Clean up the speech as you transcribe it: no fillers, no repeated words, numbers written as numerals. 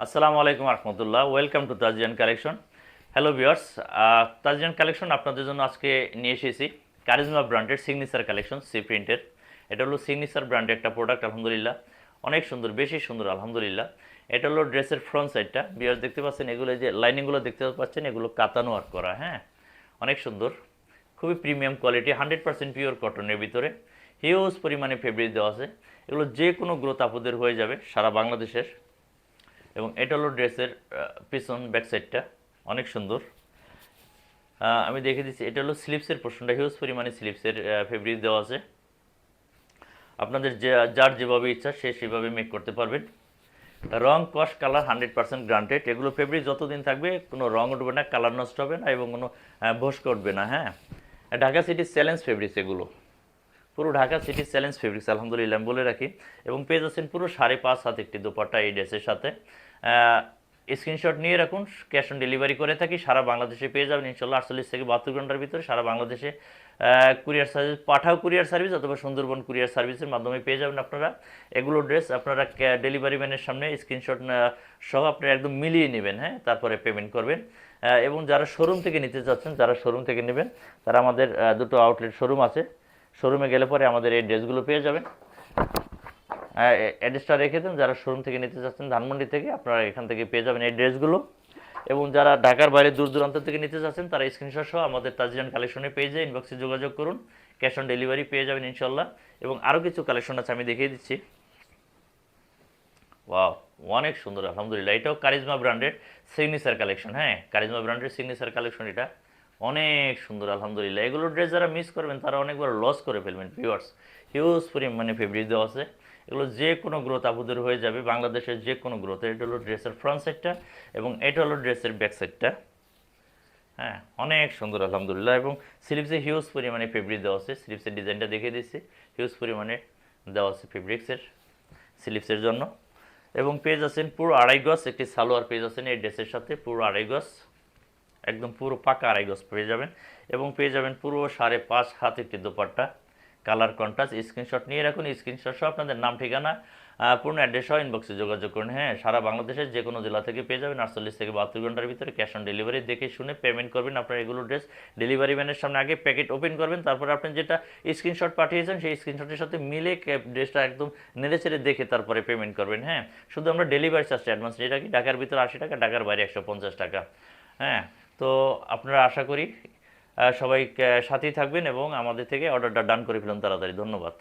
আসসালামু আলাইকুম রহমতুল্লাহ, ওয়েলকাম টু তাজিয়ান কালেকশন। হ্যালো ভিউয়ার্স, তাজিয়ান কালেকশন আপনাদের জন্য আজকে নিয়ে এসেছি কারিজমা ব্র্যান্ডের সিগনেচার কালেকশন সি প্রিন্টের। এটা হলো সিগনেচার ব্র্যান্ডের একটা প্রোডাক্ট, আলহামদুলিল্লাহ অনেক সুন্দর, বেশি সুন্দর আলহামদুলিল্লাহ। এটা হলো ড্রেসের ফ্রন্ট সাইডটা, ভিউয়ার্স দেখতে পাচ্ছেন, এগুলো যে লাইনিংগুলো দেখতে পাচ্ছেন এগুলো কাতানো ওয়ার্ক করা, হ্যাঁ অনেক সুন্দর, খুবই প্রিমিয়াম কোয়ালিটি, 100% পিওর কটনের ভিতরে হিউজ পরিমাণে ফেব্রিক দেওয়া আছে। এগুলো যে কোনো গ্রোথ আপদের হয়ে যাবে সারা বাংলাদেশের। এবং এটা হলো ড্রেসের পিছন ব্যাক সাইডটা, অনেক সুন্দর। আমি দেখে দিচ্ছি, এটা হলো স্লিপসের পোর্শনটা, হিউজ পরিমাণে স্লিপসের ফেব্রিক দেওয়া আছে। আপনাদের যার যেভাবে ইচ্ছা সে সেভাবে মেক করতে পারবেন। রং কস কালার 100% গ্রান্টেড। এগুলো ফেব্রিক যতদিন থাকবে কোনো রং উঠবে না, কালার নষ্ট হবে না এবং কোনো ভস্ক উঠবে না। হ্যাঁ, ঢাকা সিটির চ্যালেঞ্জ ফেব্রিক্স এগুলো, পুরো ঢাকা সিটির চ্যালেঞ্জ ফেব্রিক্স আলহামদুলিল্লাহ আমি বলে রাখি। এবং পেয়ে যাচ্ছেন পুরো 5.5 হাত একটি দোপাট্টা এই ড্রেসের সাথে। স্ক্রিনশট নিয়ে রাখুন, ক্যাশ অন ডেলিভারি করে থাকি, সারা বাংলাদেশে পেয়ে যাবেন ইনশাল্লাহ 48 থেকে 72 ঘন্টার ভিতরে সারা বাংলাদেশে। কুরিয়ার সার্ভিস, পাঠাও কুরিয়ার সার্ভিস অথবা সুন্দরবন কুরিয়ার সার্ভিসের মাধ্যমে পেয়ে যাবেন আপনারা এগুলো ড্রেস। আপনারা ডেলিভারি ম্যানের সামনে স্ক্রিনশট সহ আপনারা একদম মিলিয়ে নেবেন, হ্যাঁ তারপরে পেমেন্ট করবেন। এবং যারা শোরুম থেকে নিতে চাচ্ছেন, যারা শোরুম থেকে নেবেন, তারা আমাদের দুটো আউটলেট শোরুম আছে, শোরুমে গেলে পরে আমাদের এই ড্রেসগুলো পেয়ে যাবেন। অ্যাড্রেসটা রেখে দেন, যারা শোরুম থেকে নিতে চাচ্ছেন ধানমন্ডি থেকে, আপনারা এখান থেকে পেয়ে যাবেন এই ড্রেসগুলো। এবং যারা ঢাকার বাইরে দূর দূরান্ত থেকে নিতে চাচ্ছেন তারা স্ক্রিনশট সহ আমাদের তাজিয়ান কালেকশনে পেজে ইনবক্সে যোগাযোগ করুন, ক্যাশ অন ডেলিভারি পেয়ে যাবেন ইনশাল্লাহ। এবং আরও কিছু কালেকশন আছে, আমি দেখিয়ে দিচ্ছি। ওয়াও, অনেক সুন্দর আলহামদুলিল্লাহ। এটাও কারিজমা ব্র্যান্ডের সিগনেচার কালেকশন, হ্যাঁ কারিজমা ব্র্যান্ডের সিগনেচার কালেকশন, এটা অনেক সুন্দর আলহামদুলিল্লাহ। এগুলো ড্রেস যারা মিস করবেন তারা অনেকবার লস করে ফেলবেন ভিউয়ার্স। হিউজ পরিমাণে ফেব্রিক দেওয়া আছে, এগুলো যে কোনো গ্রোথ আপুদের হয়ে যাবে বাংলাদেশের যে কোনো গ্রোথ। এটা হলো ড্রেসের ফ্রন্ট সাইডটা এবং এটা হলো ড্রেসের ব্যাক সাইডটা, হ্যাঁ অনেক সুন্দর আলহামদুলিল্লাহ। এবং স্লিভসে হিউজ পরিমাণে ফেব্রিক দেওয়া আছে, স্লিভসের ডিজাইনটা দেখিয়ে দিচ্ছি, হিউজ পরিমাণে দেওয়া আছে ফেব্রিক্সের স্লিভসের জন্য। এবং পেজ আছেন পুরো 2.5 গজ একটি সালোয়ার পেজ আছেন এই ড্রেসের সাথে, পুরো 2.5 গজ, একদম পুরো পাকা 2.5 গজ পেয়ে যাবেন। এবং পেয়ে যাবেন পুরো 5.5 হাত একটি দোপাট্টা, কালার কন্ট্রাস্ট। স্ক্রিনশট নিয়ে রাখুন, স্ক্রিনশট সহ আপনাদের নাম ঠিকানা পূর্ণ অ্যাড্রেস সহ ইনবক্সে যোগাযোগ করুন। হ্যাঁ, সারা বাংলাদেশের যে কোনো জেলা থেকে পেয়ে যাবেন 48 থেকে 72 ঘন্টার ভিতরে ক্যাশ অন ডেলিভারি। দেখে শুনে পেমেন্ট করবেন। আপনার এগুলো ড্রেস ডেলিভারি ম্যানের সামনে আগে প্যাকেট ওপেন করবেন, তারপরে আপনি যেটা স্ক্রিনশট পাঠিয়েছেন সেই স্ক্রিনশটের সাথে মিলে ড্রেসটা একদম নেড়ে চেড়ে দেখে তারপরে পেমেন্ট করবেন। হ্যাঁ, শুধু আমরা ডেলিভারি চার্জটা অ্যাডভান্স নিয়ে রাখি, ঢাকার ভিতরে 80 টাকা, ঢাকার বাইরে 150 টাকা। হ্যাঁ, তো আপনারা আশা করি সবাই সাথেই থাকবেন এবং আমাদের থেকে অর্ডারটা ডান করে ফেলুন তাড়াতাড়ি। ধন্যবাদ।